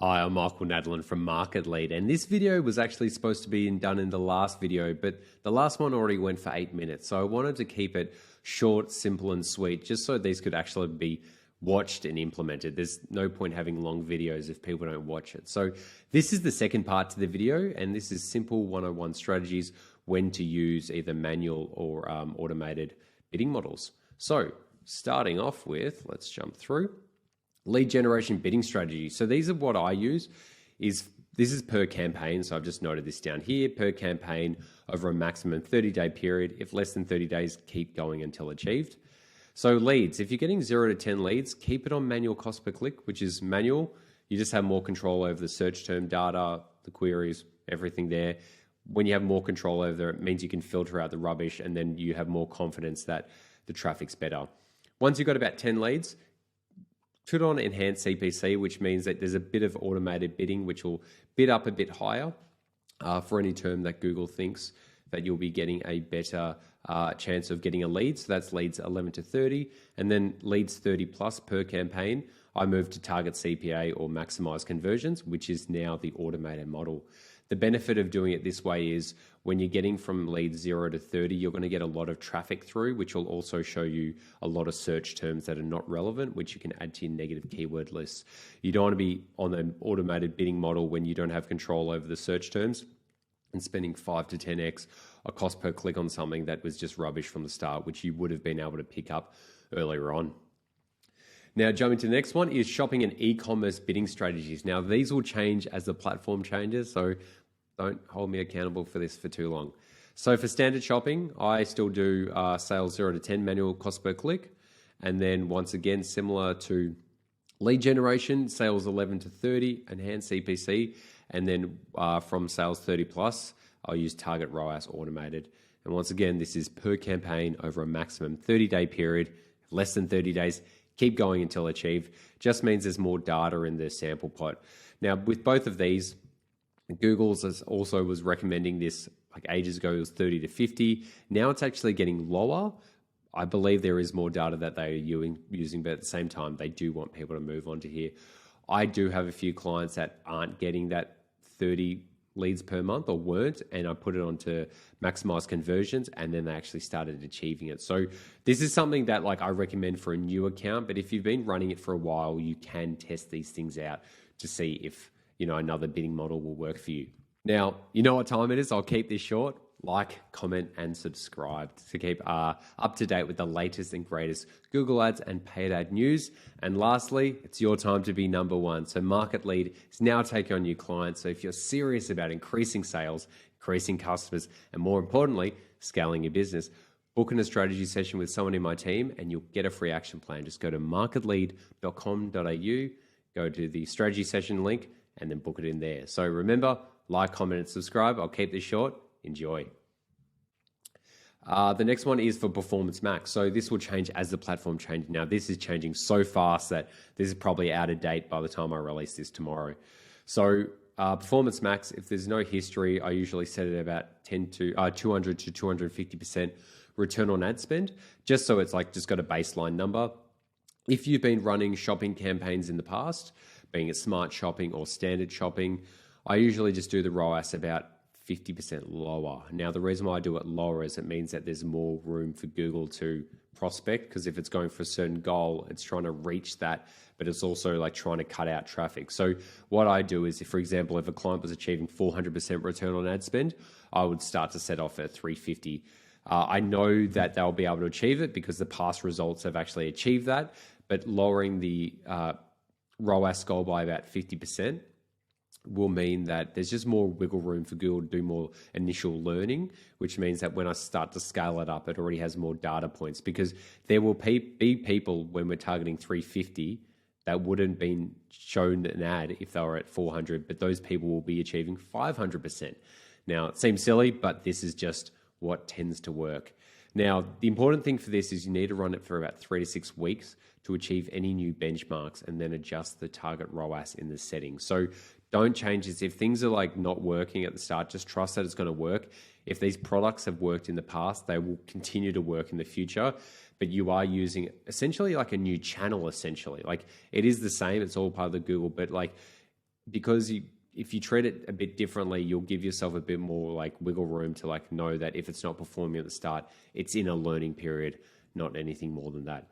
Hi, I'm Michael Nadalin from Market Lead, and this video was actually supposed to be done in the last video, but the last one already went for 8 minutes. So I wanted to keep it short, simple, and sweet, just so these could actually be watched and implemented. There's no point having long videos if people don't watch it. So this is the second part to the video, and this is simple 101 strategies when to use either manual or automated bidding models. So starting off with, let's jump through. Lead generation bidding strategy. So these are what I use. This is per campaign. So I've just noted this down here, per campaign over a maximum 30-day period. If less than 30 days, keep going until achieved. So leads, if you're getting 0 to 10 leads, keep it on manual cost per click, which is manual. You just have more control over the search term data, the queries, everything there. When you have more control over there, it means you can filter out the rubbish, and then you have more confidence that the traffic's better. Once you've got about 10 leads, put on enhanced CPC, which means that there's a bit of automated bidding, which will bid up a bit higher for any term that Google thinks that you'll be getting a better chance of getting a lead. So that's leads 11 to 30, and then leads 30 plus per campaign. I moved to target CPA or maximize conversions, which is now the automated model. The benefit of doing it this way is when you're getting from leads 0 to 30, you're going to get a lot of traffic through, which will also show you a lot of search terms that are not relevant, which you can add to your negative keyword lists. You don't want to be on an automated bidding model when you don't have control over the search terms and spending 5 to 10x a cost per click on something that was just rubbish from the start, which you would have been able to pick up earlier on. Now, jumping to the next one is shopping and e-commerce bidding strategies. Now, these will change as the platform changes, so don't hold me accountable for this for too long. So for standard shopping, I still do sales 0 to 10 manual cost per click. And then once again, similar to lead generation, sales 11 to 30, enhanced CPC. And then from sales 30 plus, I'll use Target ROAS automated. And once again, this is per campaign over a maximum 30-day period, less than 30 days. Keep going until achieved. Just means there's more data in the sample pot. Now, with both of these, Google's also was recommending this like ages ago. It was 30 to 50. Now it's actually getting lower. I believe there is more data that they are using, but at the same time, they do want people to move on to here. I do have a few clients that aren't getting that 30 leads per month or weren't, and I put it on to maximize conversions, and then they actually started achieving it. So this is something that like I recommend for a new account, but if you've been running it for a while, you can test these things out to see if another bidding model will work for you. Now, you know what time it is. I'll keep this short. Like, comment, and subscribe to keep up to date with the latest and greatest Google Ads and paid ad news. And lastly, it's your time to be number one. So Market Lead is now taking on new clients. So if you're serious about increasing sales, increasing customers, and more importantly, scaling your business, book in a strategy session with someone in my team and you'll get a free action plan. Just go to marketlead.com.au, go to the strategy session link, and then book it in there. So remember, like, comment, and subscribe. I'll keep this short. Enjoy. The next one is for Performance Max. So this will change as the platform changes. Now, this is changing so fast that this is probably out of date by the time I release this tomorrow. So Performance Max, if there's no history, I usually set it about 200 to 250% return on ad spend, just so it's like just got a baseline number. If you've been running shopping campaigns in the past, being it smart shopping or standard shopping, I usually just do the ROAS about 50% lower. Now, the reason why I do it lower is it means that there's more room for Google to prospect, because if it's going for a certain goal, it's trying to reach that, but it's also like trying to cut out traffic. So what I do is, if, for example, if a client was achieving 400% return on ad spend, I would start to set off at 350. I know that they'll be able to achieve it because the past results have actually achieved that, but lowering the ROAS goal by about 50% will mean that there's just more wiggle room for Google to do more initial learning, which means that when I start to scale it up, it already has more data points, because there will be people when we're targeting 350 that wouldn't been shown an ad if they were at 400, but those people will be achieving 500%. Now, it seems silly, but this is just what tends to work. Now, the important thing for this is you need to run it for about 3 to 6 weeks to achieve any new benchmarks, and then adjust the target ROAS in the settings. So don't change this. If things are like not working at the start, just trust that it's going to work. If these products have worked in the past, they will continue to work in the future, but you are using essentially like a new channel, essentially. Like it is the same, it's all part of the Google, but like because if you treat it a bit differently, you'll give yourself a bit more like wiggle room to like know that if it's not performing at the start, it's in a learning period, not anything more than that.